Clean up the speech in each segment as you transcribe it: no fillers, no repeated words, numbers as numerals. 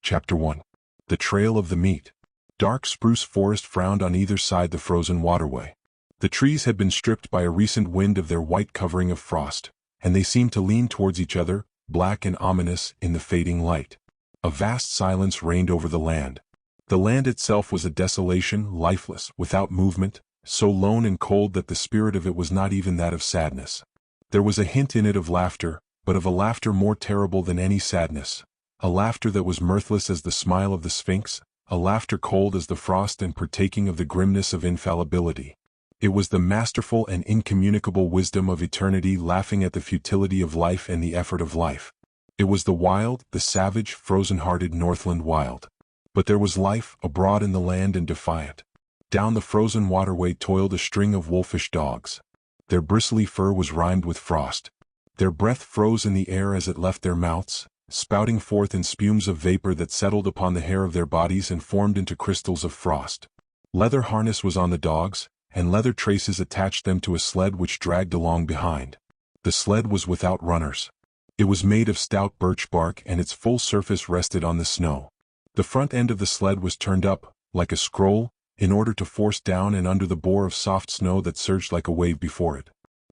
Chapter 1. The Trail of the Meat. Dark spruce forest frowned on either side the frozen waterway. The trees had been stripped by a recent wind of their white covering of frost, and they seemed to lean towards each other, black and ominous in the fading light. A vast silence reigned over the land. The land itself was a desolation, lifeless, without movement, so lone and cold that the spirit of it was not even that of sadness. There was a hint in it of laughter, but of a laughter more terrible than any sadness. A laughter that was mirthless as the smile of the Sphinx, a laughter cold as the frost and partaking of the grimness of infallibility. It was the masterful and incommunicable wisdom of eternity laughing at the futility of life and the effort of life. It was the wild, the savage, frozen-hearted Northland wild. But there was life abroad in the land and defiant. Down the frozen waterway toiled a string of wolfish dogs. Their bristly fur was rimed with frost. Their breath froze in the air as it left their mouths, spouting forth in spumes of vapor that settled upon the hair of their bodies and formed into crystals of frost. Leather harness was on the dogs, and leather traces attached them to a sled which dragged along behind. The sled was without runners. It was made of stout birch bark and its full surface rested on the snow. The front end of the sled was turned up, like a scroll, in order to force down and under the bore of soft snow that surged like a wave before it.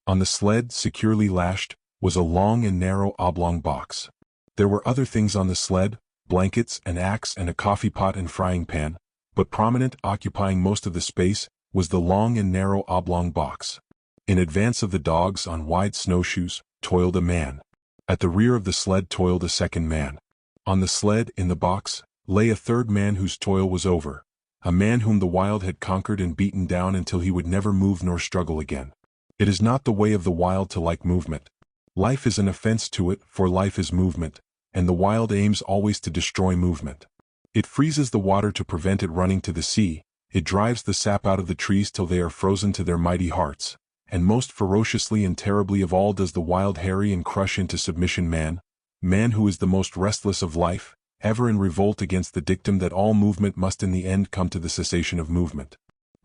On the sled, securely lashed, was a long and narrow oblong box. There were other things on the sled, blankets, an axe and a coffee pot and frying pan, but prominent, occupying most of the space, was the long and narrow oblong box. In advance of the dogs on wide snowshoes, toiled a man. At the rear of the sled toiled a second man. On the sled, in the box, lay a third man whose toil was over, a man whom the wild had conquered and beaten down until he would never move nor struggle again. It is not the way of the wild to like movement. Life is an offense to it, for life is movement, and the wild aims always to destroy movement. It freezes the water to prevent it running to the sea, it drives the sap out of the trees till they are frozen to their mighty hearts, and most ferociously and terribly of all does the wild harry and crush into submission man who is the most restless of life, ever in revolt against the dictum that all movement must in the end come to the cessation of movement.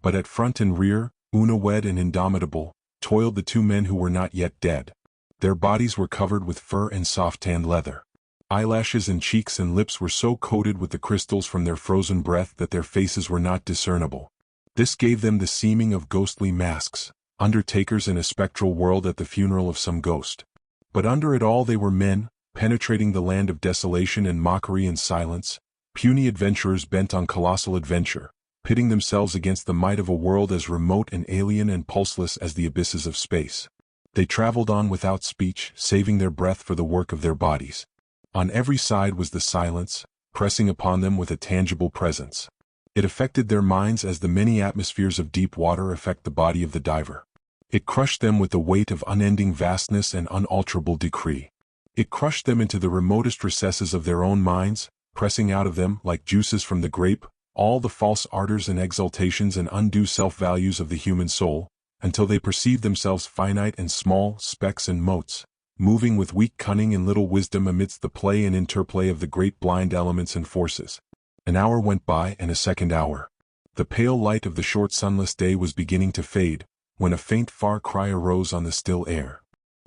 But at front and rear, unawed and indomitable, toiled the two men who were not yet dead. Their bodies were covered with fur and soft-tanned leather. Eyelashes and cheeks and lips were so coated with the crystals from their frozen breath that their faces were not discernible. This gave them the seeming of ghostly masks, undertakers in a spectral world at the funeral of some ghost. But under it all they were men, penetrating the land of desolation and mockery and silence, puny adventurers bent on colossal adventure, pitting themselves against the might of a world as remote and alien and pulseless as the abysses of space. They traveled on without speech, saving their breath for the work of their bodies. On every side was the silence, pressing upon them with a tangible presence. It affected their minds as the many atmospheres of deep water affect the body of the diver. It crushed them with the weight of unending vastness and unalterable decree. It crushed them into the remotest recesses of their own minds, pressing out of them, like juices from the grape, all the false ardors and exaltations and undue self-values of the human soul, until they perceived themselves finite and small, specks and motes, moving with weak cunning and little wisdom amidst the play and interplay of the great blind elements and forces. An hour went by and a second hour. The pale light of the short sunless day was beginning to fade, when a faint far cry arose on the still air.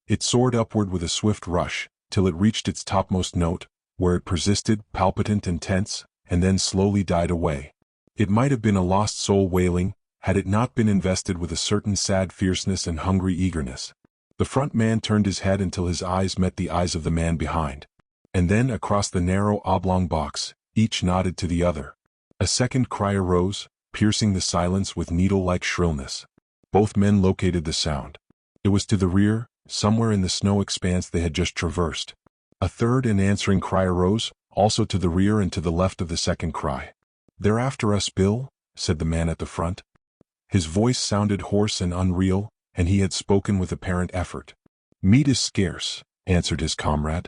It soared upward with a swift rush, till it reached its topmost note, where it persisted, palpitant and tense, and then slowly died away. It might have been a lost soul wailing, had it not been invested with a certain sad fierceness and hungry eagerness. The front man turned his head until his eyes met the eyes of the man behind. And then across the narrow oblong box, each nodded to the other. A second cry arose, piercing the silence with needle-like shrillness. Both men located the sound. It was to the rear, somewhere in the snow expanse they had just traversed. A third and answering cry arose, also to the rear and to the left of the second cry. "They're after us, Bill," said the man at the front. His voice sounded hoarse and unreal, and he had spoken with apparent effort. "Meat is scarce," answered his comrade.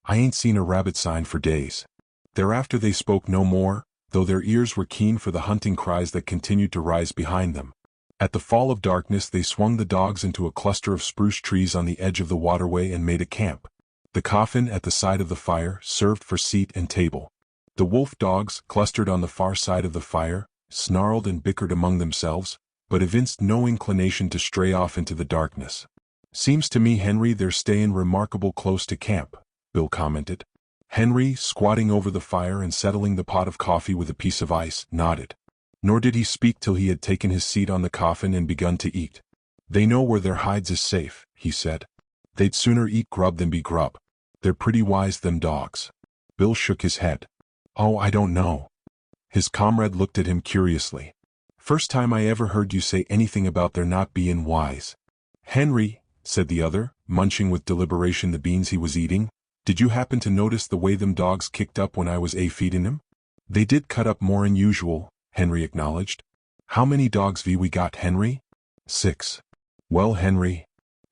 "I ain't seen a rabbit sign for days." Thereafter they spoke no more, though their ears were keen for the hunting cries that continued to rise behind them. At the fall of darkness they swung the dogs into a cluster of spruce trees on the edge of the waterway and made a camp. The coffin at the side of the fire served for seat and table. The wolf dogs, clustered on the far side of the fire, snarled and bickered among themselves, but evinced no inclination to stray off into the darkness. "Seems to me, Henry, they're stayin' remarkable close to camp," Bill commented. Henry, squatting over the fire and settling the pot of coffee with a piece of ice, nodded. Nor did he speak till he had taken his seat on the coffin and begun to eat. They know where their hides is safe, he said. They'd sooner eat grub than be grub. They're pretty wise, them dogs. Bill shook his head. Oh, I don't know. His comrade looked at him curiously. First time I ever heard you say anything about their not being wise. Henry, said the other, munching with deliberation the beans he was eating, did you happen to notice the way them dogs kicked up when I was feeding them? They did cut up more'n usual, Henry acknowledged. How many dogs we got, Henry? 6. Well, Henry.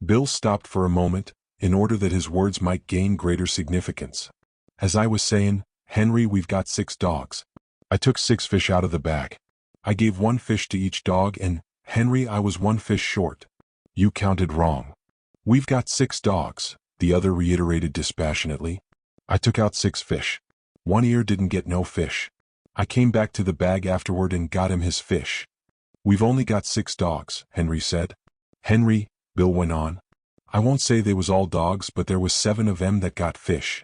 Bill stopped for a moment, in order that his words might gain greater significance. As I was saying, Henry, we've got 6 dogs. I took 6 fish out of the bag. I gave 1 fish to each dog and, Henry, I was 1 fish short. You counted wrong. We've got 6 dogs, the other reiterated dispassionately. I took out 6 fish. One ear didn't get no fish. I came back to the bag afterward and got him his fish. We've only got 6 dogs, Henry said. Henry, Bill went on. I won't say they was all dogs, but there was 7 of 'em that got fish.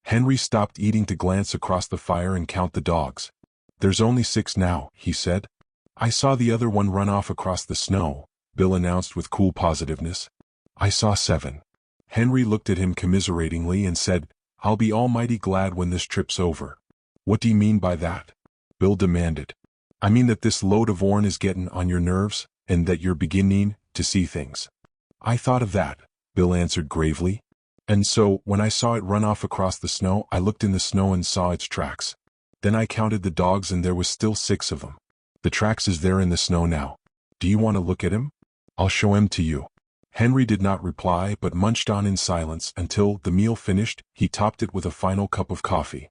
Henry stopped eating to glance across the fire and count the dogs. There's only 6 now, he said. I saw the other one run off across the snow, Bill announced with cool positiveness. I saw 7. Henry looked at him commiseratingly and said, I'll be almighty glad when this trip's over. What do you mean by that? Bill demanded. I mean that this load of ourn is getting on your nerves, and that you're beginning to see things. I thought of that, Bill answered gravely. And so, when I saw it run off across the snow, I looked in the snow and saw its tracks. Then I counted the dogs and there was still 6 of 'em. The tracks is there in the snow now. Do you want to look at 'em? I'll show 'em to you. Henry did not reply but munched on in silence until, the meal finished, he topped it with a final cup of coffee.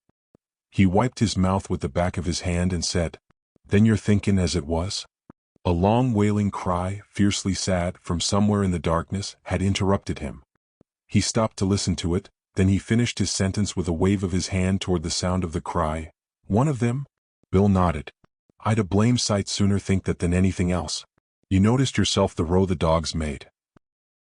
He wiped his mouth with the back of his hand and said, Then you're thinking as it was? A long wailing cry, fiercely sad, from somewhere in the darkness, had interrupted him. He stopped to listen to it, then he finished his sentence with a wave of his hand toward the sound of the cry. One of them? Bill nodded. I'd a blame sight sooner think that than anything else. You noticed yourself the row the dogs made.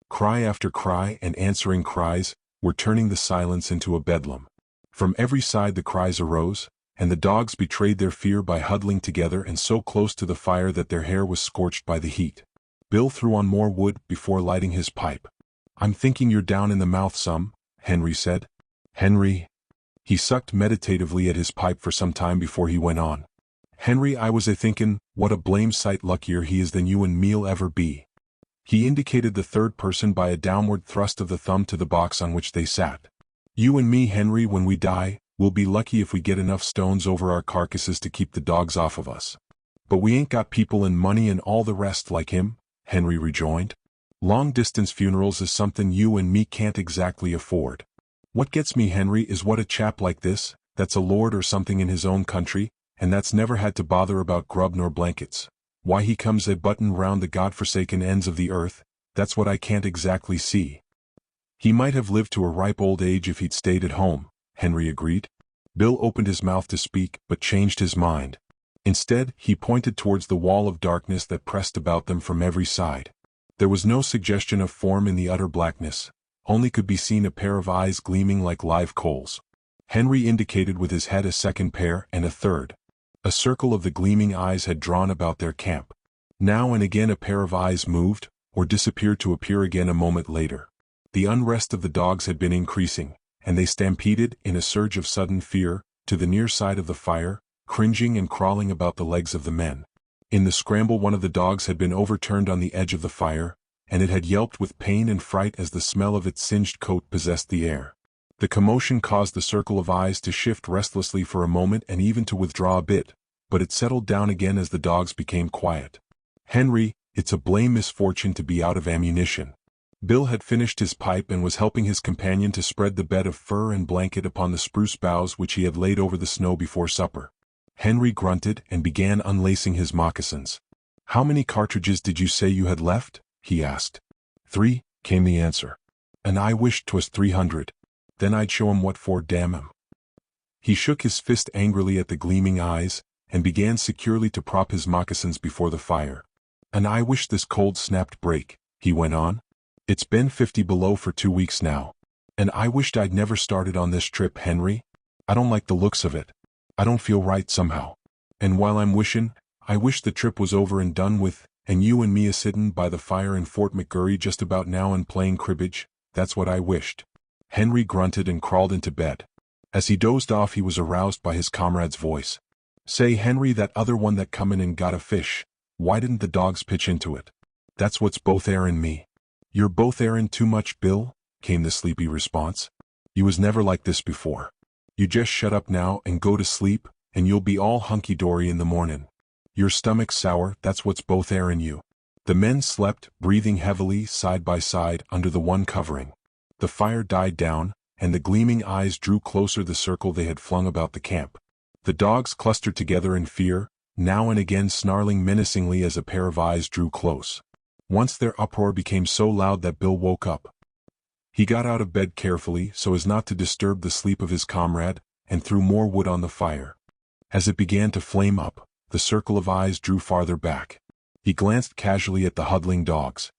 Cry after cry and answering cries were turning the silence into a bedlam. From every side the cries arose, and the dogs betrayed their fear by huddling together and so close to the fire that their hair was scorched by the heat. Bill threw on more wood before lighting his pipe. I'm thinking you're down in the mouth some, Henry said. Henry? He sucked meditatively at his pipe for some time before he went on. Henry, I was a-thinkin', what a blame sight luckier he is than you and me'll ever be. He indicated the third person by a downward thrust of the thumb to the box on which they sat. You and me, Henry, when we die, we'll be lucky if we get enough stones over our carcasses to keep the dogs off of us. But we ain't got people and money and all the rest like him, Henry rejoined. Long-distance funerals is something you and me can't exactly afford. What gets me, Henry, is what a chap like this, that's a lord or something in his own country, and that's never had to bother about grub nor blankets. Why he comes a-button round the godforsaken ends of the earth, that's what I can't exactly see. He might have lived to a ripe old age if he'd stayed at home, Henry agreed. Bill opened his mouth to speak, but changed his mind. Instead, he pointed towards the wall of darkness that pressed about them from every side. There was no suggestion of form in the utter blackness, only could be seen a pair of eyes gleaming like live coals. Henry indicated with his head a second pair and a third. A circle of the gleaming eyes had drawn about their camp. Now and again a pair of eyes moved, or disappeared to appear again a moment later. The unrest of the dogs had been increasing, and they stampeded, in a surge of sudden fear, to the near side of the fire, cringing and crawling about the legs of the men. In the scramble one of the dogs had been overturned on the edge of the fire, and it had yelped with pain and fright as the smell of its singed coat possessed the air. The commotion caused the circle of eyes to shift restlessly for a moment and even to withdraw a bit, but it settled down again as the dogs became quiet. Henry, it's a blame misfortune to be out of ammunition. Bill had finished his pipe and was helping his companion to spread the bed of fur and blanket upon the spruce boughs which he had laid over the snow before supper. Henry grunted and began unlacing his moccasins. How many cartridges did you say you had left? He asked. 3, came the answer. And I wished 'twas 300. Then I'd show 'em what for, damn 'em. He shook his fist angrily at the gleaming eyes, and began securely to prop his moccasins before the fire. And I wish this cold snapped break, he went on. It's been 50 below for 2 weeks now. And I wished I'd never started on this trip, Henry. I don't like the looks of it. I don't feel right somehow. And while I'm wishin', I wish the trip was over and done with, and you and me a-sittin' by the fire in Fort McGurry just about now and playing cribbage. That's what I wished." Henry grunted and crawled into bed. As he dozed off, he was aroused by his comrade's voice. "Say, Henry, that other one that come in and got a fish, why didn't the dogs pitch into it? That's what's both airin' me." "You're both airin' too much, Bill," came the sleepy response. "You was never like this before. You just shut up now and go to sleep, and you'll be all hunky-dory in the mornin'. Your stomach's sour, that's what's both airin' you." The men slept, breathing heavily, side by side, under the one covering. The fire died down, and the gleaming eyes drew closer the circle they had flung about the camp. The dogs clustered together in fear, now and again snarling menacingly as a pair of eyes drew close. Once their uproar became so loud that Bill woke up. He got out of bed carefully so as not to disturb the sleep of his comrade, and threw more wood on the fire. As it began to flame up, the circle of eyes drew farther back. He glanced casually at the huddling dogs.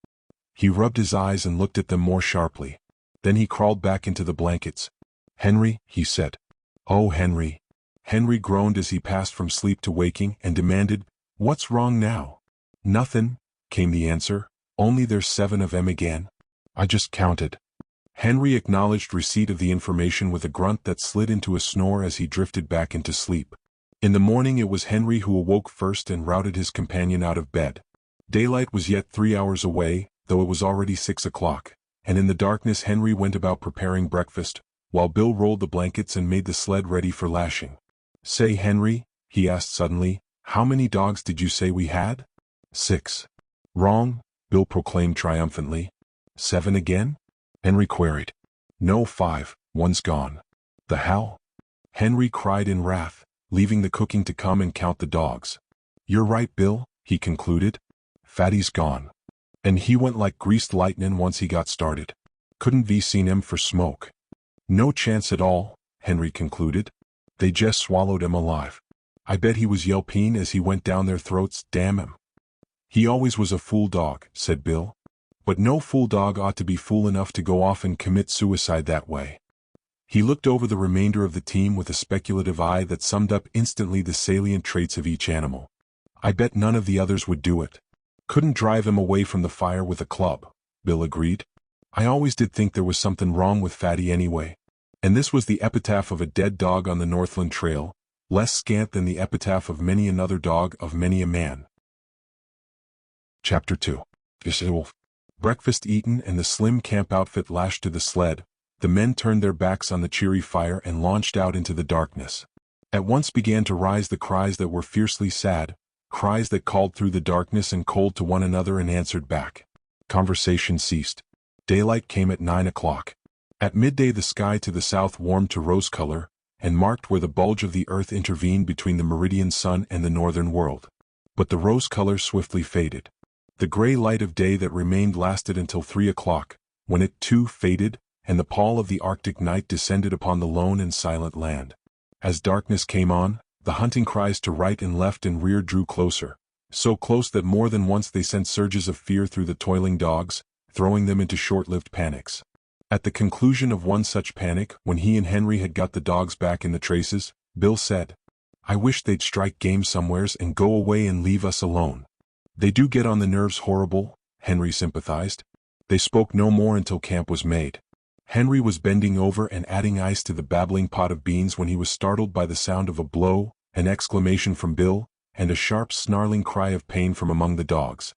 He rubbed his eyes and looked at them more sharply. Then he crawled back into the blankets. "Henry," he said. "Oh, Henry." Henry groaned as he passed from sleep to waking and demanded, "What's wrong now?" "Nothin'," came the answer. "Only there's 7 of 'em again. I just counted." Henry acknowledged receipt of the information with a grunt that slid into a snore as he drifted back into sleep. In the morning it was Henry who awoke first and routed his companion out of bed. Daylight was yet 3 hours away, though it was already 6 o'clock, and in the darkness Henry went about preparing breakfast, while Bill rolled the blankets and made the sled ready for lashing. "Say, Henry," he asked suddenly, "how many dogs did you say we had?" 6. "Wrong," Bill proclaimed triumphantly. 7 again? Henry queried. "No, 5, one's gone." "The hell?" Henry cried in wrath, leaving the cooking to come and count the dogs. "You're right, Bill," he concluded. "Fatty's gone. And he went like greased lightnin' once he got started. Couldn't be seen him for smoke." "No chance at all," Henry concluded. "They just swallowed him alive. I bet he was yelping as he went down their throats, damn him." "He always was a fool dog," said Bill. "But no fool dog ought to be fool enough to go off and commit suicide that way." He looked over the remainder of the team with a speculative eye that summed up instantly the salient traits of each animal. "I bet none of the others would do it." "Couldn't drive him away from the fire with a club," Bill agreed. "I always did think there was something wrong with Fatty anyway." And this was the epitaph of a dead dog on the Northland Trail, less scant than the epitaph of many another dog of many a man. Chapter 2. Breakfast eaten and the slim camp outfit lashed to the sled, the men turned their backs on the cheery fire and launched out into the darkness. At once began to rise the cries that were fiercely sad, cries that called through the darkness and called to one another and answered back. Conversation ceased. Daylight came at 9 o'clock. At midday the sky to the south warmed to rose color, and marked where the bulge of the earth intervened between the meridian sun and the northern world. But the rose color swiftly faded. The gray light of day that remained lasted until 3 o'clock, when it too faded, and the pall of the Arctic night descended upon the lone and silent land. As darkness came on, the hunting cries to right and left and rear drew closer, so close that more than once they sent surges of fear through the toiling dogs, throwing them into short-lived panics. At the conclusion of one such panic, when he and Henry had got the dogs back in the traces, Bill said, "I wish they'd strike game somewheres and go away and leave us alone. They do get on the nerves horrible," Henry sympathized. They spoke no more until camp was made. Henry was bending over and adding ice to the babbling pot of beans when he was startled by the sound of a blow, an exclamation from Bill, and a sharp snarling cry of pain from among the dogs.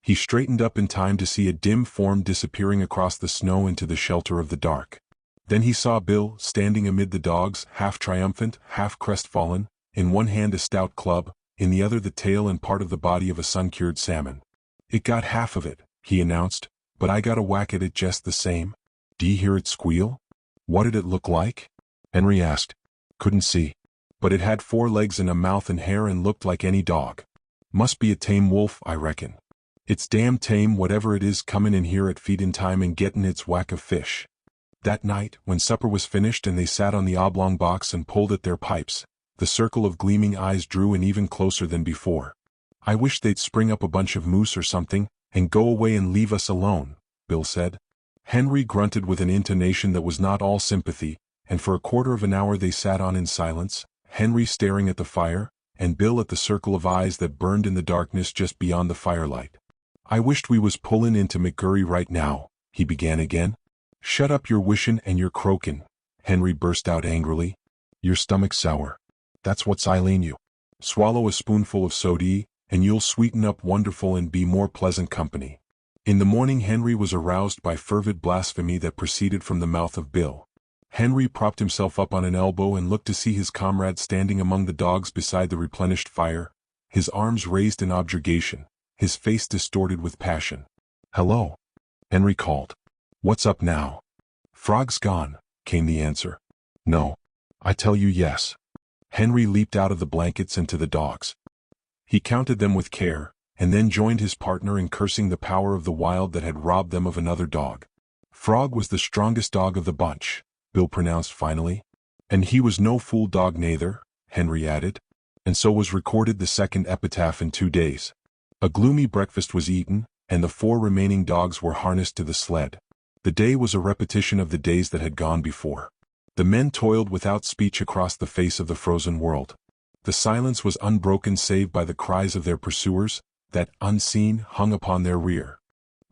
He straightened up in time to see a dim form disappearing across the snow into the shelter of the dark. Then he saw Bill, standing amid the dogs, half triumphant, half crestfallen, in one hand a stout club, in the other the tail and part of the body of a sun-cured salmon. "It got half of it," he announced, "but I got a whack at it just the same." "D'ye hear it squeal?" "What did it look like?" Henry asked. "Couldn't see. But it had 4 legs and a mouth and hair and looked like any dog. Must be a tame wolf, I reckon. It's damn tame whatever it is comin' in here at feedin' time and gettin' its whack of fish." That night, when supper was finished and they sat on the oblong box and pulled at their pipes, the circle of gleaming eyes drew in even closer than before. "I wish they'd spring up a bunch of moose or something, and go away and leave us alone," Bill said. Henry grunted with an intonation that was not all sympathy, and for a quarter of an hour they sat on in silence, Henry staring at the fire, and Bill at the circle of eyes that burned in the darkness just beyond the firelight. "I wished we was pullin' into McGurry right now," he began again. "Shut up your wishin' and your croakin'," Henry burst out angrily. "Your stomach's sour. That's what's ailing you. Swallow a spoonful of sody, and you'll sweeten up wonderful and be more pleasant company." In the morning Henry was aroused by fervid blasphemy that proceeded from the mouth of Bill. Henry propped himself up on an elbow and looked to see his comrade standing among the dogs beside the replenished fire, his arms raised in objurgation, his face distorted with passion. "Hello," Henry called. "What's up now?" "Frog's gone," came the answer. "No. I tell you yes." Henry leaped out of the blankets and to the dogs. He counted them with care, and then joined his partner in cursing the power of the wild that had robbed them of another dog. "Frog was the strongest dog of the bunch," Bill pronounced finally. "And he was no fool dog neither," Henry added. And so was recorded the second epitaph in 2 days. A gloomy breakfast was eaten, and the 4 remaining dogs were harnessed to the sled. The day was a repetition of the days that had gone before. The men toiled without speech across the face of the frozen world. The silence was unbroken save by the cries of their pursuers, that, unseen, hung upon their rear.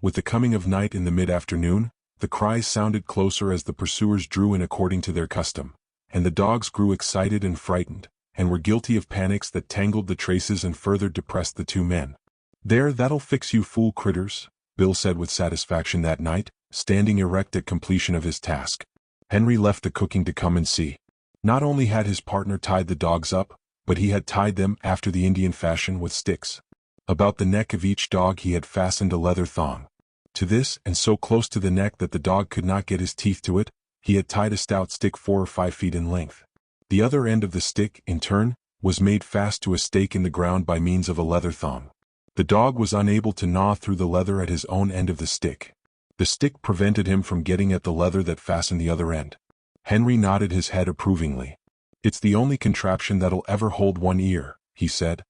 With the coming of night in the mid-afternoon, the cries sounded closer as the pursuers drew in according to their custom, and the dogs grew excited and frightened, and were guilty of panics that tangled the traces and further depressed the 2 men. "There, that'll fix you fool critters," Bill said with satisfaction that night, standing erect at completion of his task. Henry left the cooking to come and see. Not only had his partner tied the dogs up, but he had tied them, after the Indian fashion, with sticks. About the neck of each dog he had fastened a leather thong. To this, and so close to the neck that the dog could not get his teeth to it, he had tied a stout stick 4 or 5 feet in length. The other end of the stick, in turn, was made fast to a stake in the ground by means of a leather thong. The dog was unable to gnaw through the leather at his own end of the stick. The stick prevented him from getting at the leather that fastened the other end. Henry nodded his head approvingly. "It's the only contraption that'll ever hold one ear," he said.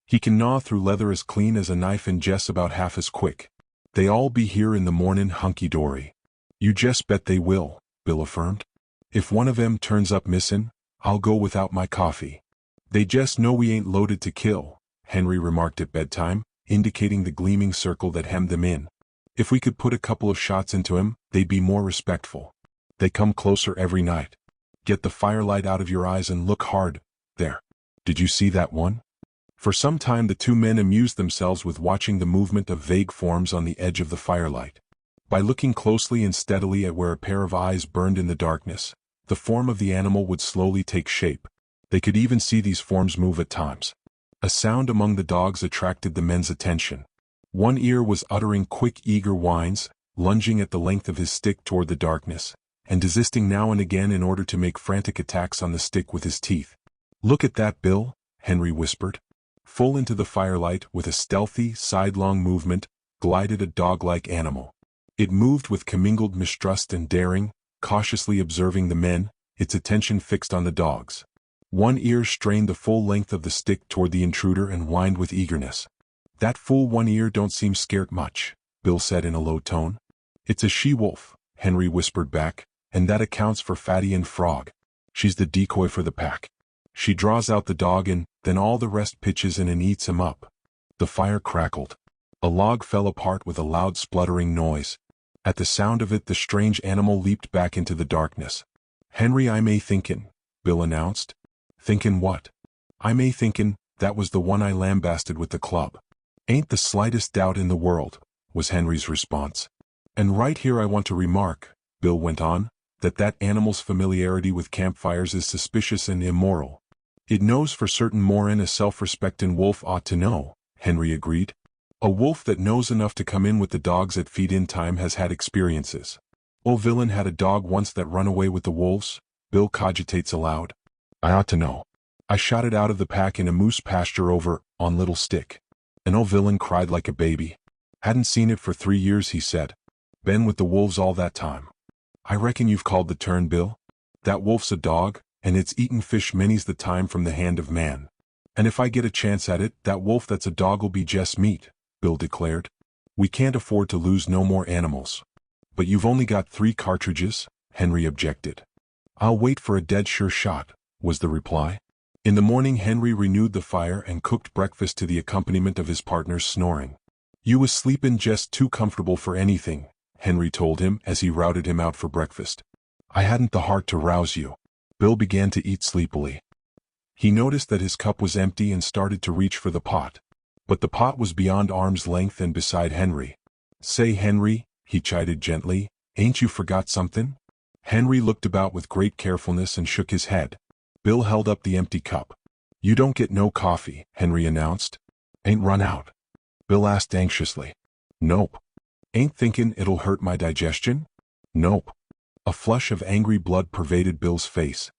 "He can gnaw through leather as clean as a knife and jest about half as quick. They all be here in the mornin' hunky-dory." "You just bet they will," Bill affirmed. "If one of 'em turns up missin', I'll go without my coffee." "They just know we ain't loaded to kill," Henry remarked at bedtime, indicating the gleaming circle that hemmed them in. "If we could put a couple of shots into 'em, they'd be more respectful. They come closer every night. Get the firelight out of your eyes and look hard. There. Did you see that one?" For some time the 2 men amused themselves with watching the movement of vague forms on the edge of the firelight. By looking closely and steadily at where a pair of eyes burned in the darkness, the form of the animal would slowly take shape. They could even see these forms move at times. A sound among the dogs attracted the men's attention. One ear was uttering quick, eager whines, lunging at the length of his stick toward the darkness, and desisting now and again in order to make frantic attacks on the stick with his teeth. "Look at that, Bill," Henry whispered. Full into the firelight, with a stealthy, sidelong movement, glided a dog-like animal. It moved with commingled mistrust and daring, cautiously observing the men, its attention fixed on the dogs. One ear strained the full length of the stick toward the intruder and whined with eagerness. "That fool one ear don't seem scared much," Bill said in a low tone. "It's a she-wolf," Henry whispered back, "and that accounts for Fatty and Frog. She's the decoy for the pack. She draws out the dog and then all the rest pitches in and eats him up." The fire crackled. A log fell apart with a loud spluttering noise. At the sound of it the strange animal leaped back into the darkness. "Henry, I may thinkin'," Bill announced. "Thinkin' what?" "I may thinkin' that was the one I lambasted with the club." "Ain't the slightest doubt in the world," was Henry's response. "And right here I want to remark," Bill went on, "that animal's familiarity with campfires is suspicious and immoral." "It knows for certain more'n a self-respectin' wolf ought to know," Henry agreed. "A wolf that knows enough to come in with the dogs at feed-in time has had experiences. Old villain had a dog once that run away with the wolves," Bill cogitates aloud. "I ought to know. I shot it out of the pack in a moose pasture over on Little Stick. An old villain cried like a baby. Hadn't seen it for 3 years, he said. Been with the wolves all that time." "I reckon you've called the turn, Bill. That wolf's a dog, and it's eaten fish many's the time from the hand of man. And if I get a chance at it, that wolf that's a dog'll be just meat," Bill declared. "We can't afford to lose no more animals." "But you've only got 3 cartridges," Henry objected. "I'll wait for a dead sure shot," was the reply. In the morning Henry renewed the fire and cooked breakfast to the accompaniment of his partner's snoring. "You was sleepin' just too comfortable for anything," Henry told him as he routed him out for breakfast. "I hadn't the heart to rouse you." Bill began to eat sleepily. He noticed that his cup was empty and started to reach for the pot. But the pot was beyond arm's length and beside Henry. "Say, Henry," he chided gently, "ain't you forgot something?" Henry looked about with great carefulness and shook his head. Bill held up the empty cup. "You don't get no coffee," Henry announced. "Ain't run out?" Bill asked anxiously. "Nope." "Ain't thinking it'll hurt my digestion?" "Nope." A flush of angry blood pervaded Bill's face.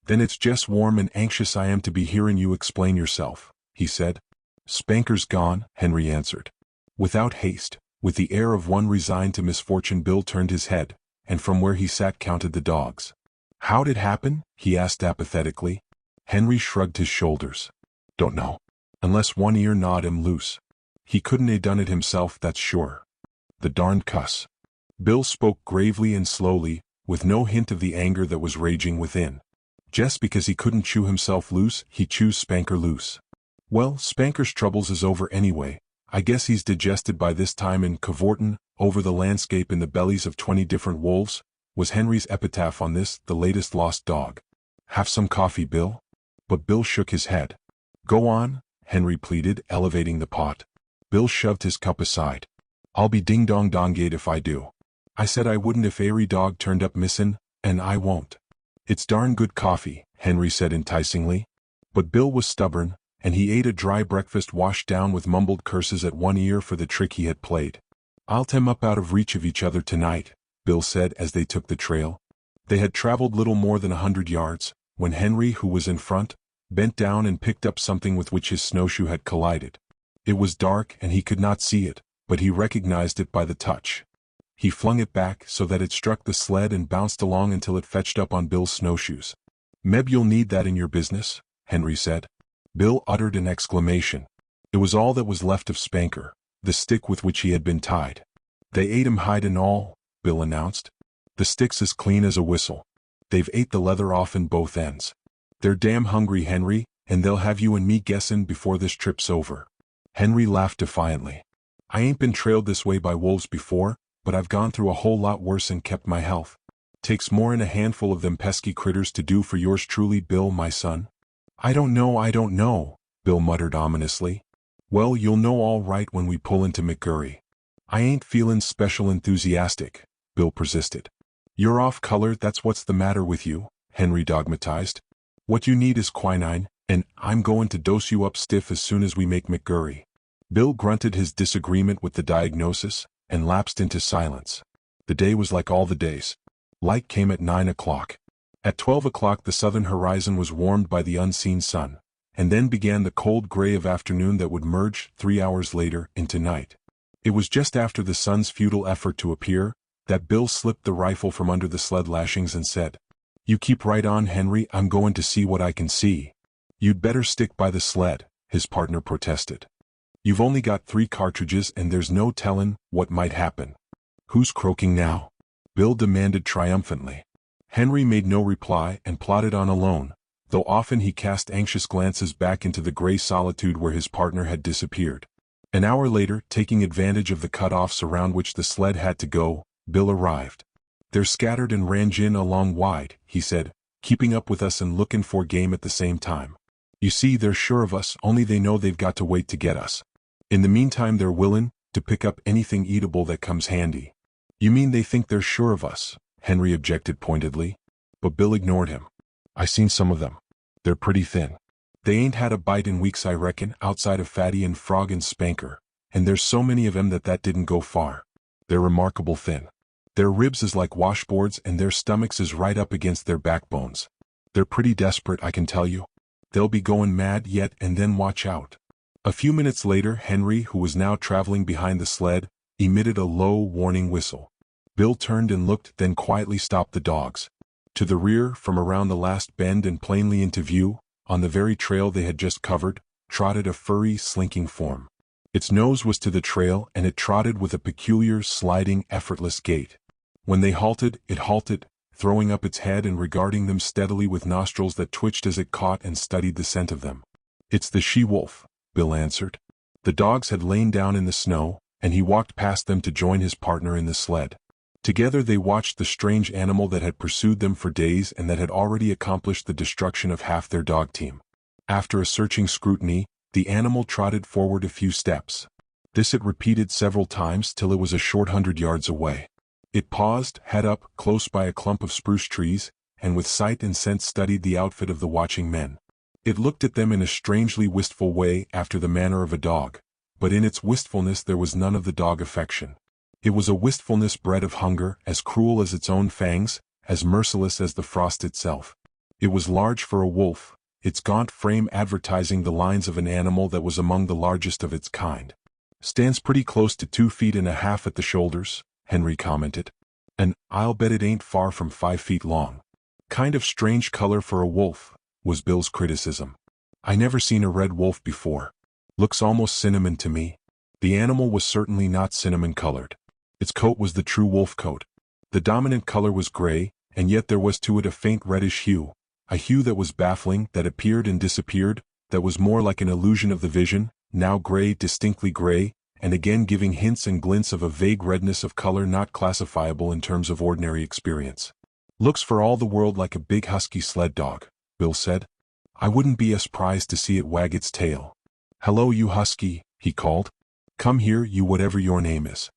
"Then it's just warm and anxious I am to be hearing you explain yourself," he said. "Spanker's gone," Henry answered. Without haste, with the air of one resigned to misfortune, Bill turned his head, and from where he sat counted the dogs. "How'd it happen?" he asked apathetically. Henry shrugged his shoulders. "Don't know. Unless one ear gnawed him loose. He couldn't a done it himself, that's sure. The darned cuss." Bill spoke gravely and slowly, with no hint of the anger that was raging within. Just because he couldn't chew himself loose, he chews Spanker loose. "Well, Spanker's troubles is over anyway. I guess he's digested by this time and cavortin' over the landscape in the bellies of 20 different wolves," was Henry's epitaph on this, the latest lost dog. "Have some coffee, Bill?" But Bill shook his head. "Go on," Henry pleaded, elevating the pot. Bill shoved his cup aside. "I'll be ding-dong-dongate if I do. I said I wouldn't if airy dog turned up missin', and I won't." "It's darn good coffee," Henry said enticingly. But Bill was stubborn, and he ate a dry breakfast washed down with mumbled curses at one ear for the trick he had played. "I'll tem up out of reach of each other tonight," Bill said as they took the trail. They had traveled little more than 100 yards, when Henry, who was in front, bent down and picked up something with which his snowshoe had collided. It was dark and he could not see it, but he recognized it by the touch. He flung it back so that it struck the sled and bounced along until it fetched up on Bill's snowshoes. "Meb you'll need that in your business," Henry said. Bill uttered an exclamation. It was all that was left of Spanker, the stick with which he had been tied. "They ate him hide and all," Bill announced. "The stick's as clean as a whistle. They've ate the leather off in both ends. They're damn hungry, Henry, and they'll have you and me guessing before this trip's over." Henry laughed defiantly. "I ain't been trailed this way by wolves before, but I've gone through a whole lot worse and kept my health. Takes more'n a handful of them pesky critters to do for yours truly, Bill, my son." I don't know," Bill muttered ominously. "Well, you'll know all right when we pull into McGurry." "I ain't feelin' special enthusiastic," Bill persisted. "You're off color, that's what's the matter with you," Henry dogmatized. "What you need is quinine, and I'm goin' to dose you up stiff as soon as we make McGurry." Bill grunted his disagreement with the diagnosis, and lapsed into silence. The day was like all the days. Light came at 9 o'clock. At 12 o'clock the southern horizon was warmed by the unseen sun, and then began the cold gray of afternoon that would merge, 3 hours later, into night. It was just after the sun's futile effort to appear, that Bill slipped the rifle from under the sled lashings and said, "You keep right on, Henry, I'm going to see what I can see." "You'd better stick by the sled," his partner protested. "You've only got 3 cartridges and there's no tellin' what might happen." "Who's croaking now?" Bill demanded triumphantly. Henry made no reply and plodded on alone, though often he cast anxious glances back into the gray solitude where his partner had disappeared. An hour later, taking advantage of the cut-offs around which the sled had to go, Bill arrived. "They're scattered and rangin' along wide," he said, "keeping up with us and lookin' for game at the same time. You see, they're sure of us, only they know they've got to wait to get us. In the meantime they're willin' to pick up anything eatable that comes handy." "You mean they think they're sure of us?" Henry objected pointedly. But Bill ignored him. "I seen some of them. They're pretty thin. They ain't had a bite in weeks, I reckon, outside of Fatty and Frog and Spanker, and there's so many of 'em that didn't go far. They're remarkable thin. Their ribs is like washboards and their stomachs is right up against their backbones. They're pretty desperate, I can tell you. They'll be goin' mad yet, and then watch out." A few minutes later Henry, who was now traveling behind the sled, emitted a low, warning whistle. Bill turned and looked, then quietly stopped the dogs. To the rear, from around the last bend and plainly into view, on the very trail they had just covered, trotted a furry, slinking form. Its nose was to the trail and it trotted with a peculiar, sliding, effortless gait. When they halted, it halted, throwing up its head and regarding them steadily with nostrils that twitched as it caught and studied the scent of them. "It's the she-wolf," Bill answered. The dogs had lain down in the snow, and he walked past them to join his partner in the sled. Together they watched the strange animal that had pursued them for days and that had already accomplished the destruction of half their dog team. After a searching scrutiny, the animal trotted forward a few steps. This it repeated several times till it was a short 100 yards away. It paused, head up, close by a clump of spruce trees, and with sight and scent studied the outfit of the watching men. It looked at them in a strangely wistful way after the manner of a dog, but in its wistfulness there was none of the dog affection. It was a wistfulness bred of hunger, as cruel as its own fangs, as merciless as the frost itself. It was large for a wolf, its gaunt frame advertising the lines of an animal that was among the largest of its kind. "Stands pretty close to 2.5 feet at the shoulders," Henry commented. "And I'll bet it ain't far from 5 feet long. Kind of strange color for a wolf," was Bill's criticism. "I never seen a red wolf before. Looks almost cinnamon to me." The animal was certainly not cinnamon-colored. Its coat was the true wolf coat. The dominant color was gray, and yet there was to it a faint reddish hue, a hue that was baffling, that appeared and disappeared, that was more like an illusion of the vision, now gray, distinctly gray, and again giving hints and glints of a vague redness of color not classifiable in terms of ordinary experience. "Looks for all the world like a big husky sled dog," Bill said. "I wouldn't be surprised to see it wag its tail." "Hello, you husky," he called. "Come here, you whatever your name is."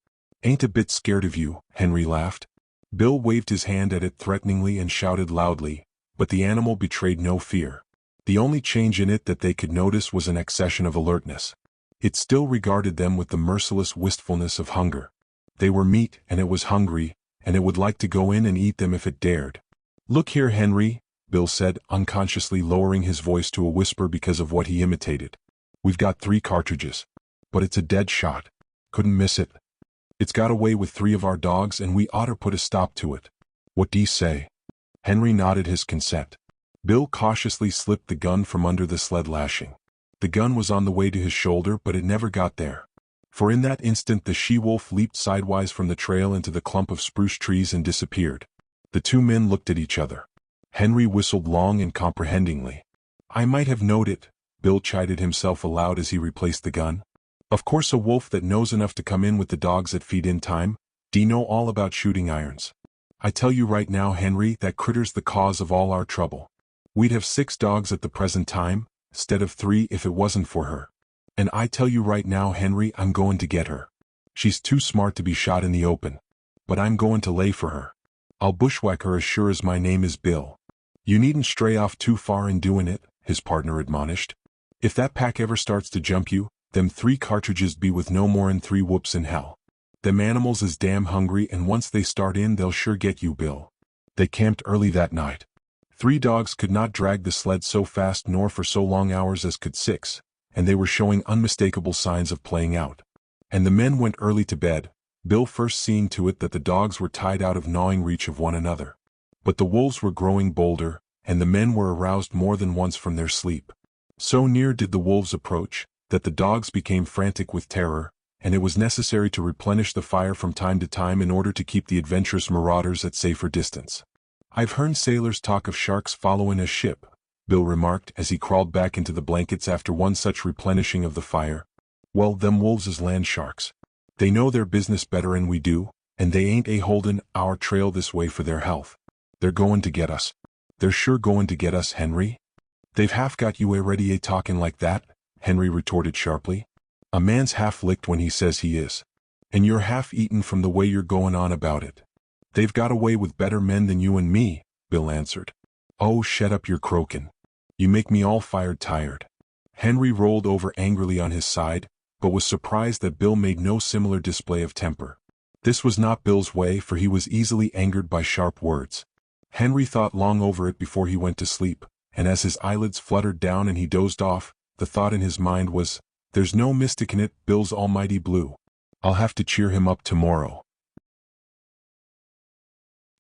"Ain't a bit scared of you," Henry laughed. Bill waved his hand at it threateningly and shouted loudly, but the animal betrayed no fear. The only change in it that they could notice was an accession of alertness. It still regarded them with the merciless wistfulness of hunger. They were meat, and it was hungry, and it would like to go in and eat them if it dared. "Look here, Henry," Bill said, unconsciously lowering his voice to a whisper because of what he imitated. "We've got 3 cartridges. But it's a dead shot. Couldn't miss it. It's got away with 3 of our dogs and we oughter put a stop to it. What d'ye say?" Henry nodded his consent. Bill cautiously slipped the gun from under the sled lashing. The gun was on the way to his shoulder, but it never got there. For in that instant the she-wolf leaped sidewise from the trail into the clump of spruce trees and disappeared. The 2 men looked at each other. Henry whistled long and comprehendingly. "I might have knowed it," Bill chided himself aloud as he replaced the gun. "Of course a wolf that knows enough to come in with the dogs that feed in time, d'ye know all about shooting irons. I tell you right now, Henry, that critter's the cause of all our trouble. We'd have 6 dogs at the present time, 'stead of 3 if it wasn't for her. And I tell you right now, Henry, I'm going to get her. She's too smart to be shot in the open. But I'm going to lay for her. I'll bushwhack her as sure as my name is Bill." "You needn't stray off too far in doing it," his partner admonished. "If that pack ever starts to jump you, them 3 cartridges be with no more'n 3 whoops in hell. Them animals is damn hungry, and once they start in they'll sure get you, Bill." They camped early that night. 3 dogs could not drag the sled so fast nor for so long hours as could 6, and they were showing unmistakable signs of playing out. And the men went early to bed, Bill first seeing to it that the dogs were tied out of gnawing reach of one another. But the wolves were growing bolder, and the men were aroused more than once from their sleep. So near did the wolves approach, that the dogs became frantic with terror, and it was necessary to replenish the fire from time to time in order to keep the adventurous marauders at safer distance. "I've heard sailors talk of sharks following a ship," Bill remarked as he crawled back into the blankets after one such replenishing of the fire. "Well, them wolves is land sharks. They know their business better'n we do, and they ain't holdin' our trail this way for their health. They're goin' to get us. They're sure goin' to get us, Henry." "They've half got you already talking like that," Henry retorted sharply. "A man's half licked when he says he is. And you're half eaten from the way you're going on about it." "They've got away with better men than you and me," Bill answered. "Oh, shut up your croaking. You make me all fired tired." Henry rolled over angrily on his side, but was surprised that Bill made no similar display of temper. This was not Bill's way, for he was easily angered by sharp words. Henry thought long over it before he went to sleep, and as his eyelids fluttered down and he dozed off, the thought in his mind was, "There's no mistaking it, Bill's almighty blue. I'll have to cheer him up tomorrow."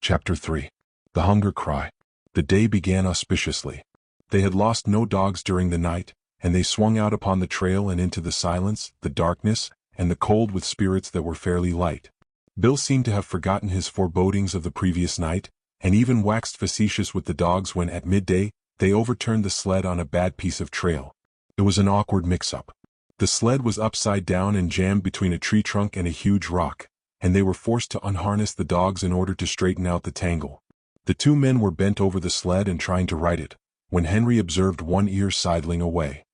Chapter 3. The Hunger Cry. The day began auspiciously. They had lost no dogs during the night, and they swung out upon the trail and into the silence, the darkness, and the cold with spirits that were fairly light. Bill seemed to have forgotten his forebodings of the previous night, and even waxed facetious with the dogs when at midday, they overturned the sled on a bad piece of trail. It was an awkward mix-up. The sled was upside down and jammed between a tree trunk and a huge rock, and they were forced to unharness the dogs in order to straighten out the tangle. The two men were bent over the sled and trying to right it, when Henry observed One Ear sidling away.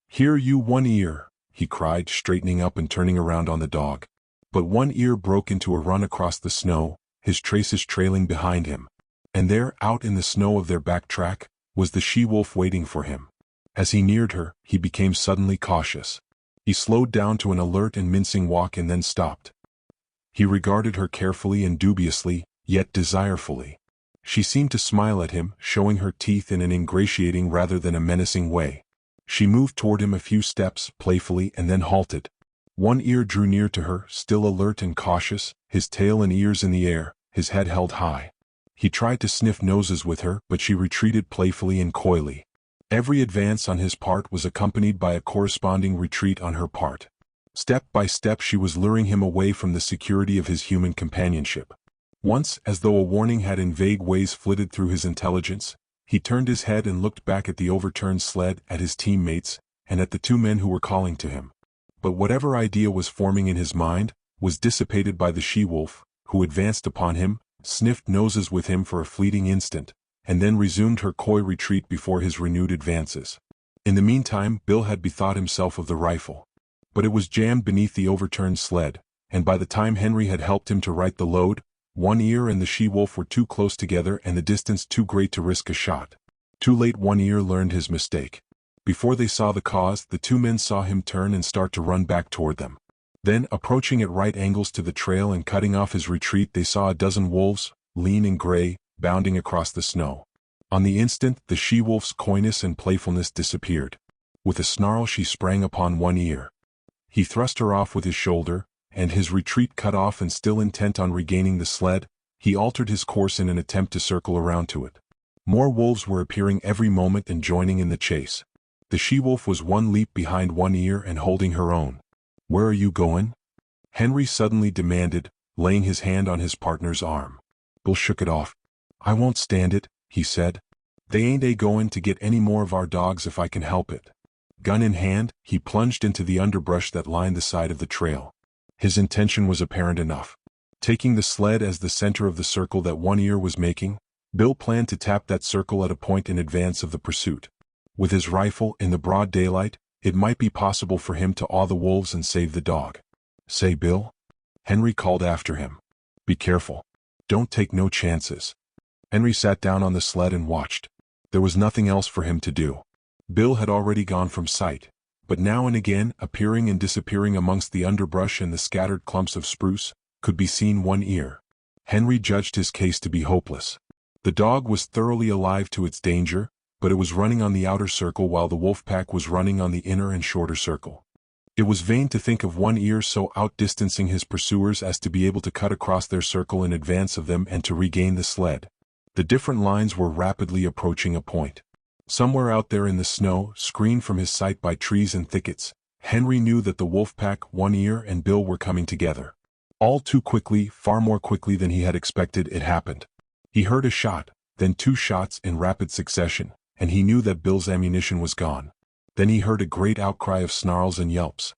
"Here, you One Ear," he cried, straightening up and turning around on the dog. But One Ear broke into a run across the snow, his traces trailing behind him. And there, out in the snow of their back track, was the she-wolf waiting for him. As he neared her, he became suddenly cautious. He slowed down to an alert and mincing walk and then stopped. He regarded her carefully and dubiously, yet desirefully. She seemed to smile at him, showing her teeth in an ingratiating rather than a menacing way. She moved toward him a few steps, playfully, and then halted. One Ear drew near to her, still alert and cautious, his tail and ears in the air, his head held high. He tried to sniff noses with her, but she retreated playfully and coyly. Every advance on his part was accompanied by a corresponding retreat on her part. Step by step she was luring him away from the security of his human companionship. Once, as though a warning had in vague ways flitted through his intelligence, he turned his head and looked back at the overturned sled, at his teammates, and at the two men who were calling to him. But whatever idea was forming in his mind was dissipated by the she-wolf, who advanced upon him, sniffed noses with him for a fleeting instant, and then resumed her coy retreat before his renewed advances. In the meantime, Bill had bethought himself of the rifle. But it was jammed beneath the overturned sled, and by the time Henry had helped him to right the load, One Ear and the she-wolf were too close together and the distance too great to risk a shot. Too late One Ear learned his mistake. Before they saw the cause, the two men saw him turn and start to run back toward them. Then, approaching at right angles to the trail and cutting off his retreat, they saw a dozen wolves, lean and gray, bounding across the snow. On the instant, the she-wolf's coyness and playfulness disappeared. With a snarl she sprang upon One Ear. He thrust her off with his shoulder, and his retreat cut off and still intent on regaining the sled, he altered his course in an attempt to circle around to it. More wolves were appearing every moment and joining in the chase. The she-wolf was one leap behind One Ear and holding her own. "Where are you going?" Henry suddenly demanded, laying his hand on his partner's arm. Bill shook it off. "I won't stand it," he said. "They ain't a-going to get any more of our dogs if I can help it." Gun in hand, he plunged into the underbrush that lined the side of the trail. His intention was apparent enough. Taking the sled as the center of the circle that One Ear was making, Bill planned to tap that circle at a point in advance of the pursuit. With his rifle in the broad daylight, it might be possible for him to awe the wolves and save the dog. "Say, Bill," Henry called after him. "Be careful. Don't take no chances." Henry sat down on the sled and watched. There was nothing else for him to do. Bill had already gone from sight, but now and again, appearing and disappearing amongst the underbrush and the scattered clumps of spruce, could be seen One Ear. Henry judged his case to be hopeless. The dog was thoroughly alive to its danger, but it was running on the outer circle while the wolf pack was running on the inner and shorter circle. It was vain to think of One Ear so outdistancing his pursuers as to be able to cut across their circle in advance of them and to regain the sled. The different lines were rapidly approaching a point. Somewhere out there in the snow, screened from his sight by trees and thickets, Henry knew that the wolf pack, One Ear and Bill were coming together. All too quickly, far more quickly than he had expected, it happened. He heard a shot, then two shots in rapid succession, and he knew that Bill's ammunition was gone. Then he heard a great outcry of snarls and yelps.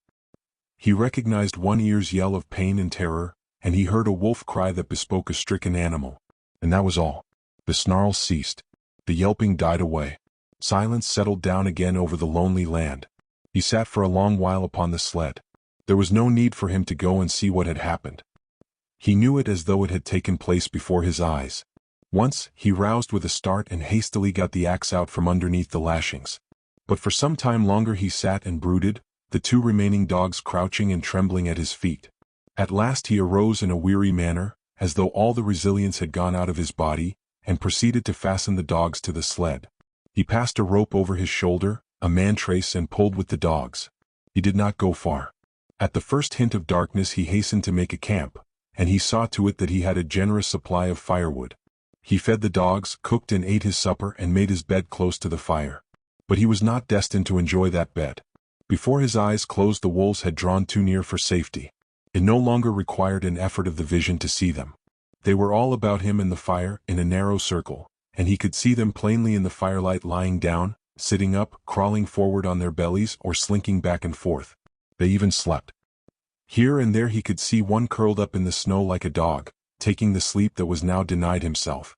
He recognized One Ear's yell of pain and terror, and he heard a wolf cry that bespoke a stricken animal. And that was all. The snarls ceased. The yelping died away. Silence settled down again over the lonely land. He sat for a long while upon the sled. There was no need for him to go and see what had happened. He knew it as though it had taken place before his eyes. Once, he roused with a start and hastily got the axe out from underneath the lashings. But for some time longer he sat and brooded, the two remaining dogs crouching and trembling at his feet. At last he arose in a weary manner, as though all the resilience had gone out of his body, and proceeded to fasten the dogs to the sled. He passed a rope over his shoulder, a man-trace, and pulled with the dogs. He did not go far. At the first hint of darkness he hastened to make a camp, and he saw to it that he had a generous supply of firewood. He fed the dogs, cooked and ate his supper, and made his bed close to the fire. But he was not destined to enjoy that bed. Before his eyes closed the wolves had drawn too near for safety. It no longer required an effort of the vision to see them. They were all about him and the fire, in a narrow circle, and he could see them plainly in the firelight, lying down, sitting up, crawling forward on their bellies, or slinking back and forth. They even slept. Here and there he could see one curled up in the snow like a dog, taking the sleep that was now denied himself.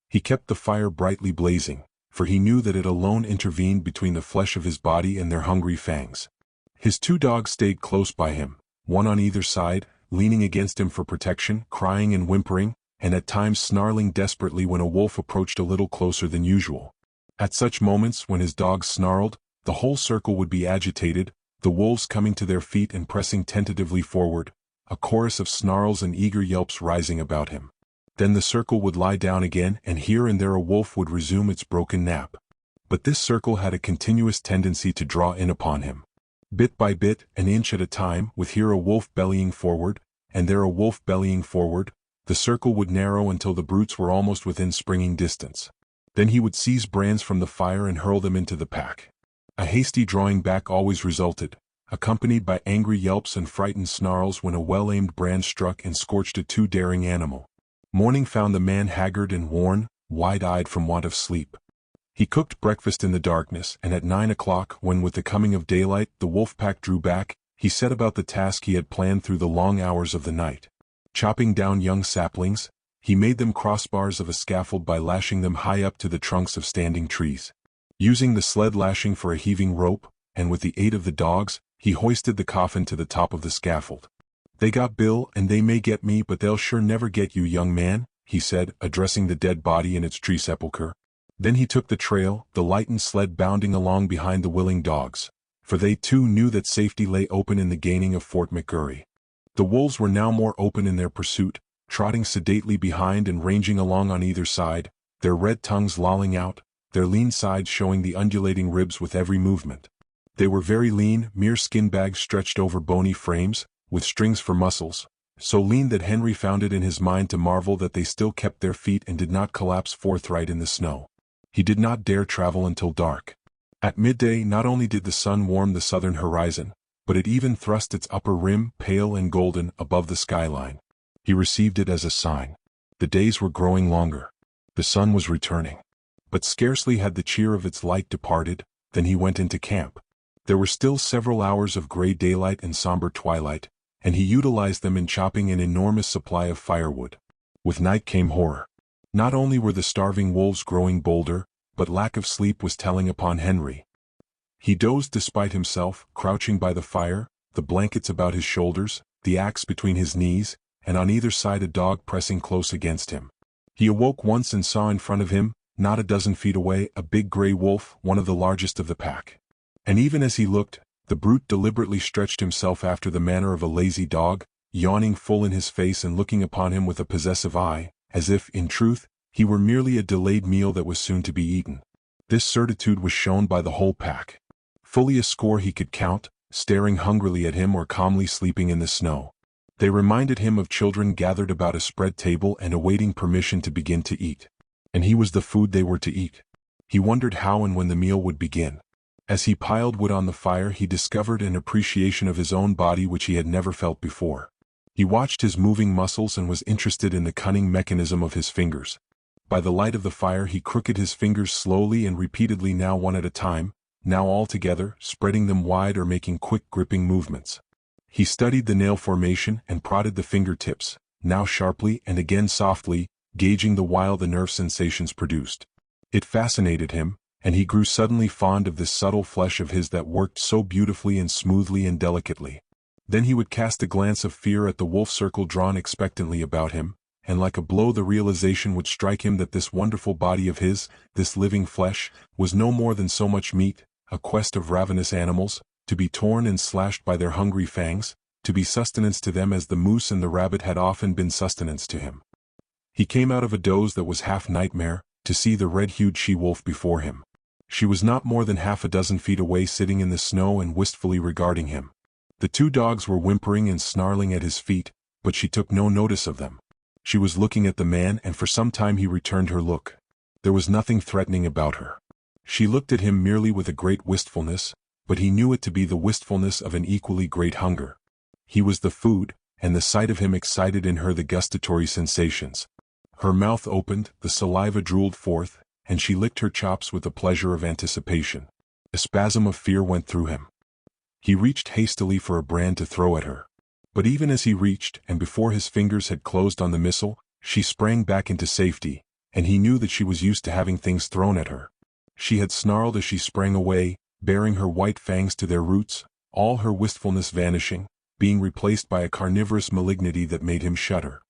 He kept the fire brightly blazing, for he knew that it alone intervened between the flesh of his body and their hungry fangs. His 2 dogs stayed close by him, one on either side, leaning against him for protection, crying and whimpering, and at times snarling desperately when a wolf approached a little closer than usual. At such moments, when his dogs snarled, the whole circle would be agitated, the wolves coming to their feet and pressing tentatively forward, a chorus of snarls and eager yelps rising about him. Then the circle would lie down again, and here and there a wolf would resume its broken nap. But this circle had a continuous tendency to draw in upon him. Bit by bit, an inch at a time, with here a wolf bellying forward, and there a wolf bellying forward, the circle would narrow until the brutes were almost within springing distance. Then he would seize brands from the fire and hurl them into the pack. A hasty drawing back always resulted, accompanied by angry yelps and frightened snarls when a well-aimed brand struck and scorched a too daring animal. Morning found the man haggard and worn, wide-eyed from want of sleep. He cooked breakfast in the darkness, and at 9 o'clock, when with the coming of daylight the wolf pack drew back, he set about the task he had planned through the long hours of the night. Chopping down young saplings, he made them crossbars of a scaffold by lashing them high up to the trunks of standing trees. Using the sled lashing for a heaving rope, and with the aid of the dogs, he hoisted the coffin to the top of the scaffold. "They got Bill, and they may get me, but they'll sure never get you, young man," he said, addressing the dead body in its tree sepulchre. Then he took the trail, the lightened sled bounding along behind the willing dogs, for they too knew that safety lay open in the gaining of Fort McGurry. The wolves were now more open in their pursuit, trotting sedately behind and ranging along on either side, their red tongues lolling out, their lean sides showing the undulating ribs with every movement. They were very lean, mere skin bags stretched over bony frames, with strings for muscles, so lean that Henry found it in his mind to marvel that they still kept their feet and did not collapse forthright in the snow. He did not dare travel until dark. At midday not only did the sun warm the southern horizon, but it even thrust its upper rim, pale and golden, above the skyline. He received it as a sign. The days were growing longer. The sun was returning. But scarcely had the cheer of its light departed, than he went into camp. There were still several hours of gray daylight and somber twilight, and he utilized them in chopping an enormous supply of firewood. With night came horror. Not only were the starving wolves growing bolder, but lack of sleep was telling upon Henry. He dozed despite himself, crouching by the fire, the blankets about his shoulders, the axe between his knees, and on either side a dog pressing close against him. He awoke once and saw in front of him, not a dozen feet away, a big gray wolf, one of the largest of the pack. And even as he looked, the brute deliberately stretched himself after the manner of a lazy dog, yawning full in his face and looking upon him with a possessive eye, as if, in truth, he were merely a delayed meal that was soon to be eaten. This certitude was shown by the whole pack. Fully a score he could count, staring hungrily at him or calmly sleeping in the snow. They reminded him of children gathered about a spread table and awaiting permission to begin to eat. And he was the food they were to eat. He wondered how and when the meal would begin. As he piled wood on the fire, he discovered an appreciation of his own body which he had never felt before. He watched his moving muscles and was interested in the cunning mechanism of his fingers. By the light of the fire he crooked his fingers slowly and repeatedly, now one at a time, now all together, spreading them wide or making quick gripping movements. He studied the nail formation and prodded the fingertips, now sharply and again softly, gauging the while the nerve sensations produced. It fascinated him, and he grew suddenly fond of this subtle flesh of his that worked so beautifully and smoothly and delicately. Then he would cast a glance of fear at the wolf circle drawn expectantly about him, and like a blow the realization would strike him that this wonderful body of his, this living flesh, was no more than so much meat, a quest of ravenous animals, to be torn and slashed by their hungry fangs, to be sustenance to them as the moose and the rabbit had often been sustenance to him. He came out of a doze that was half nightmare, to see the red-hued she-wolf before him. She was not more than half a dozen feet away, sitting in the snow and wistfully regarding him. The 2 dogs were whimpering and snarling at his feet, but she took no notice of them. She was looking at the man, and for some time he returned her look. There was nothing threatening about her. She looked at him merely with a great wistfulness, but he knew it to be the wistfulness of an equally great hunger. He was the food, and the sight of him excited in her the gustatory sensations. Her mouth opened, the saliva drooled forth, and she licked her chops with the pleasure of anticipation. A spasm of fear went through him. He reached hastily for a brand to throw at her. But even as he reached, and before his fingers had closed on the missile, she sprang back into safety, and he knew that she was used to having things thrown at her. She had snarled as she sprang away, baring her white fangs to their roots, all her wistfulness vanishing, being replaced by a carnivorous malignity that made him shudder.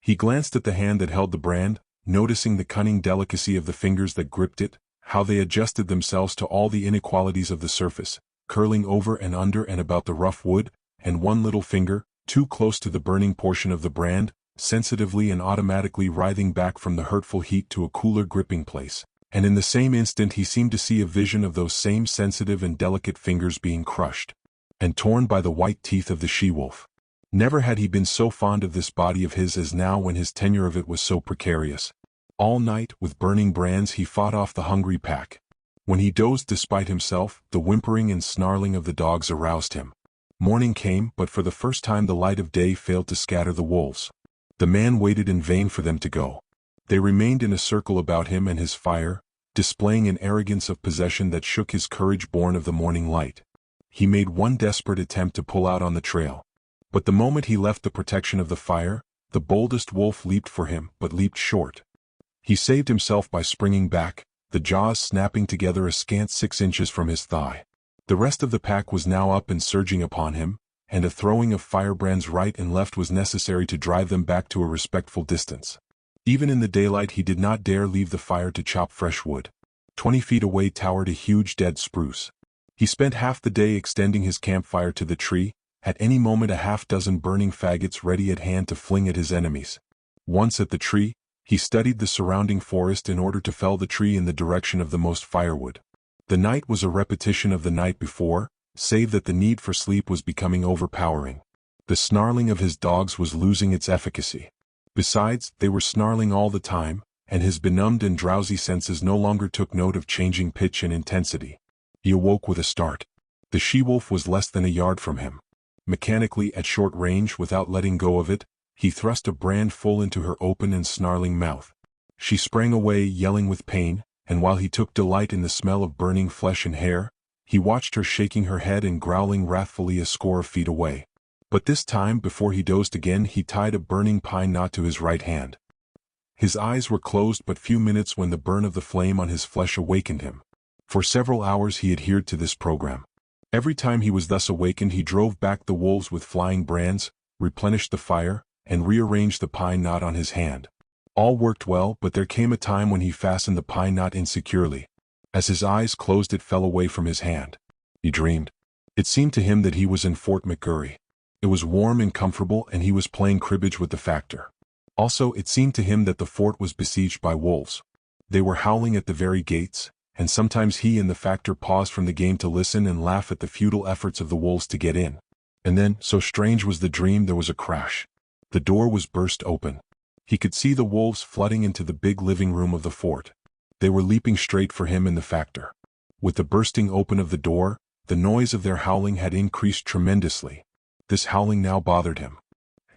He glanced at the hand that held the brand, noticing the cunning delicacy of the fingers that gripped it, how they adjusted themselves to all the inequalities of the surface, curling over and under and about the rough wood, and one little finger, too close to the burning portion of the brand, sensitively and automatically writhing back from the hurtful heat to a cooler gripping place, and in the same instant he seemed to see a vision of those same sensitive and delicate fingers being crushed and torn by the white teeth of the she-wolf. Never had he been so fond of this body of his as now when his tenure of it was so precarious. All night, with burning brands, he fought off the hungry pack. When he dozed despite himself, the whimpering and snarling of the dogs aroused him. Morning came, but for the first time the light of day failed to scatter the wolves. The man waited in vain for them to go. They remained in a circle about him and his fire, displaying an arrogance of possession that shook his courage born of the morning light. He made one desperate attempt to pull out on the trail. But the moment he left the protection of the fire, the boldest wolf leaped for him, but leaped short. He saved himself by springing back, the jaws snapping together a scant 6 inches from his thigh. The rest of the pack was now up and surging upon him, and a throwing of firebrands right and left was necessary to drive them back to a respectful distance. Even in the daylight he did not dare leave the fire to chop fresh wood. 20 feet away towered a huge dead spruce. He spent half the day extending his campfire to the tree, at any moment a half-dozen burning faggots ready at hand to fling at his enemies. Once at the tree, he studied the surrounding forest in order to fell the tree in the direction of the most firewood. The night was a repetition of the night before, save that the need for sleep was becoming overpowering. The snarling of his dogs was losing its efficacy. Besides, they were snarling all the time, and his benumbed and drowsy senses no longer took note of changing pitch and intensity. He awoke with a start. The she-wolf was less than a yard from him. Mechanically, at short range, without letting go of it, he thrust a brand full into her open and snarling mouth. She sprang away, yelling with pain, and while he took delight in the smell of burning flesh and hair, he watched her shaking her head and growling wrathfully a score of feet away. But this time, before he dozed again, he tied a burning pine knot to his right hand. His eyes were closed but few minutes when the burn of the flame on his flesh awakened him. For several hours he adhered to this program. Every time he was thus awakened he drove back the wolves with flying brands, replenished the fire, and rearranged the pine knot on his hand. All worked well, but there came a time when he fastened the pine knot insecurely. As his eyes closed it fell away from his hand. He dreamed. It seemed to him that he was in Fort McGurry. It was warm and comfortable and he was playing cribbage with the factor. Also, it seemed to him that the fort was besieged by wolves. They were howling at the very gates, and sometimes he and the factor paused from the game to listen and laugh at the futile efforts of the wolves to get in. And then, so strange was the dream, there was a crash. The door was burst open. He could see the wolves flooding into the big living room of the fort. They were leaping straight for him and the factor. With the bursting open of the door, the noise of their howling had increased tremendously. This howling now bothered him.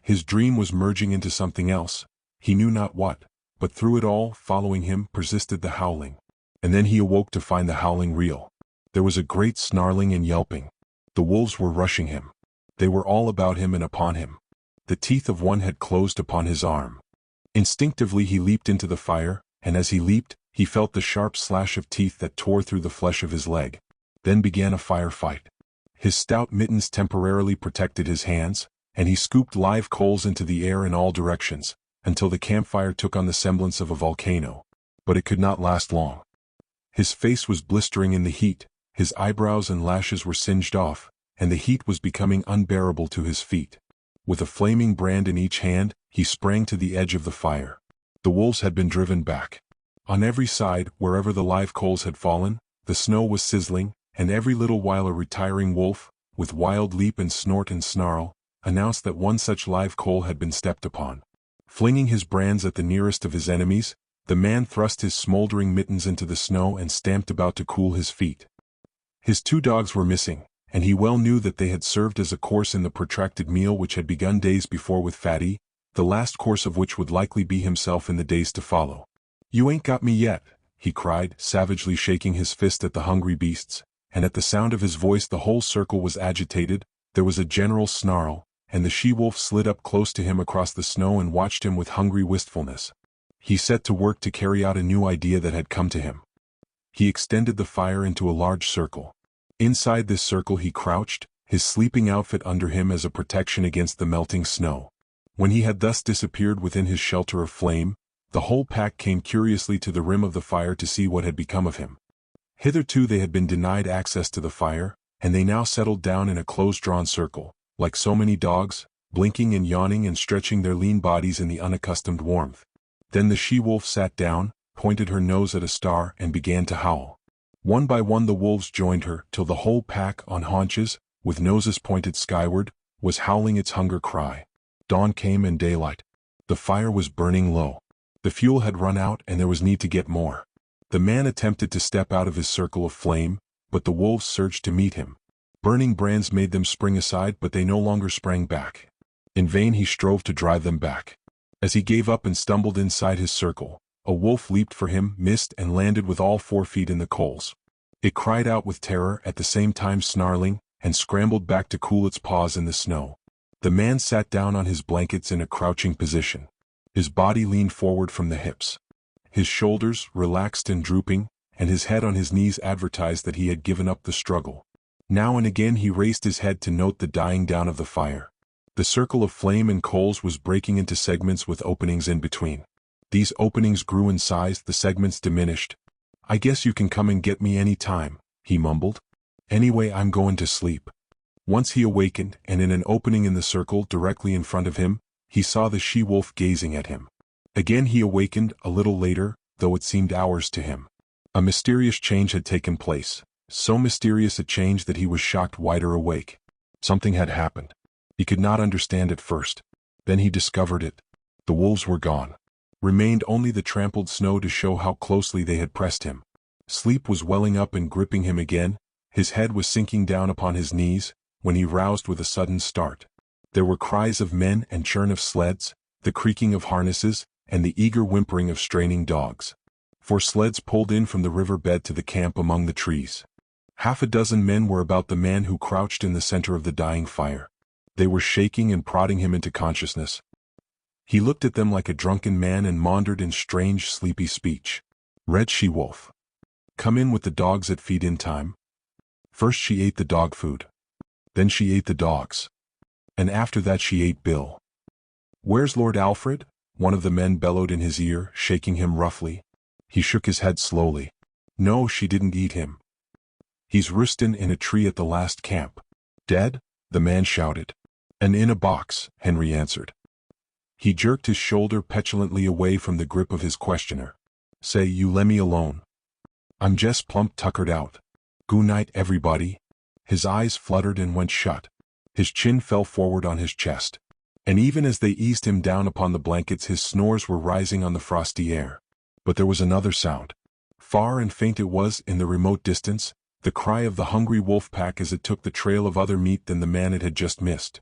His dream was merging into something else, he knew not what, but through it all, following him, persisted the howling. And then he awoke to find the howling real. There was a great snarling and yelping. The wolves were rushing him. They were all about him and upon him. The teeth of one had closed upon his arm. Instinctively he leaped into the fire, and as he leaped, he felt the sharp slash of teeth that tore through the flesh of his leg. Then began a firefight. His stout mittens temporarily protected his hands, and he scooped live coals into the air in all directions, until the campfire took on the semblance of a volcano. But it could not last long. His face was blistering in the heat, his eyebrows and lashes were singed off, and the heat was becoming unbearable to his feet. With a flaming brand in each hand, he sprang to the edge of the fire. The wolves had been driven back. On every side, wherever the live coals had fallen, the snow was sizzling, and every little while a retiring wolf, with wild leap and snort and snarl, announced that one such live coal had been stepped upon. Flinging his brands at the nearest of his enemies, the man thrust his smoldering mittens into the snow and stamped about to cool his feet. His 2 dogs were missing, and he well knew that they had served as a course in the protracted meal which had begun days before with Fatty, the last course of which would likely be himself in the days to follow. "You ain't got me yet," he cried, savagely shaking his fist at the hungry beasts, and at the sound of his voice the whole circle was agitated. There was a general snarl, and the she-wolf slid up close to him across the snow and watched him with hungry wistfulness. He set to work to carry out a new idea that had come to him. He extended the fire into a large circle. Inside this circle he crouched, his sleeping outfit under him as a protection against the melting snow. When he had thus disappeared within his shelter of flame, the whole pack came curiously to the rim of the fire to see what had become of him. Hitherto they had been denied access to the fire, and they now settled down in a close-drawn circle, like so many dogs, blinking and yawning and stretching their lean bodies in the unaccustomed warmth. Then the she-wolf sat down, pointed her nose at a star and began to howl. One by one the wolves joined her, till the whole pack, on haunches, with noses pointed skyward, was howling its hunger cry. Dawn came and daylight. The fire was burning low. The fuel had run out and there was need to get more. The man attempted to step out of his circle of flame, but the wolves surged to meet him. Burning brands made them spring aside, but they no longer sprang back. In vain he strove to drive them back. As he gave up and stumbled inside his circle, a wolf leaped for him, missed, and landed with all 4 feet in the coals. It cried out with terror, at the same time snarling, and scrambled back to cool its paws in the snow. The man sat down on his blankets in a crouching position. His body leaned forward from the hips. His shoulders, relaxed and drooping, and his head on his knees advertised that he had given up the struggle. Now and again he raised his head to note the dying down of the fire. The circle of flame and coals was breaking into segments with openings in between. These openings grew in size, the segments diminished. "I guess you can come and get me any time," he mumbled. "Anyway, I'm going to sleep." Once he awakened, and in an opening in the circle directly in front of him, he saw the she-wolf gazing at him. Again he awakened, a little later, though it seemed hours to him. A mysterious change had taken place, so mysterious a change that he was shocked wider awake. Something had happened. He could not understand at first. Then he discovered it. The wolves were gone. Remained only the trampled snow to show how closely they had pressed him. Sleep was welling up and gripping him again. His head was sinking down upon his knees, when he roused with a sudden start. There were cries of men and churn of sleds, the creaking of harnesses, and the eager whimpering of straining dogs. 4 sleds pulled in from the river bed to the camp among the trees. 6 men were about the man who crouched in the center of the dying fire. They were shaking and prodding him into consciousness. He looked at them like a drunken man and maundered in strange, sleepy speech. "Red she-wolf. Come in with the dogs at feed-in time." First she ate the dog food. Then she ate the dogs. And after that she ate Bill. "Where's Lord Alfred?" one of the men bellowed in his ear, shaking him roughly. He shook his head slowly. "No, she didn't eat him. He's roostin' in a tree at the last camp." "Dead?" the man shouted. "And in a box," Henry answered. He jerked his shoulder petulantly away from the grip of his questioner. "Say, you lemme alone. I'm jest plump tuckered out. Goo night, everybody." His eyes fluttered and went shut. His chin fell forward on his chest. And even as they eased him down upon the blankets his snores were rising on the frosty air. But there was another sound. Far and faint it was in the remote distance, the cry of the hungry wolf pack as it took the trail of other meat than the man it had just missed.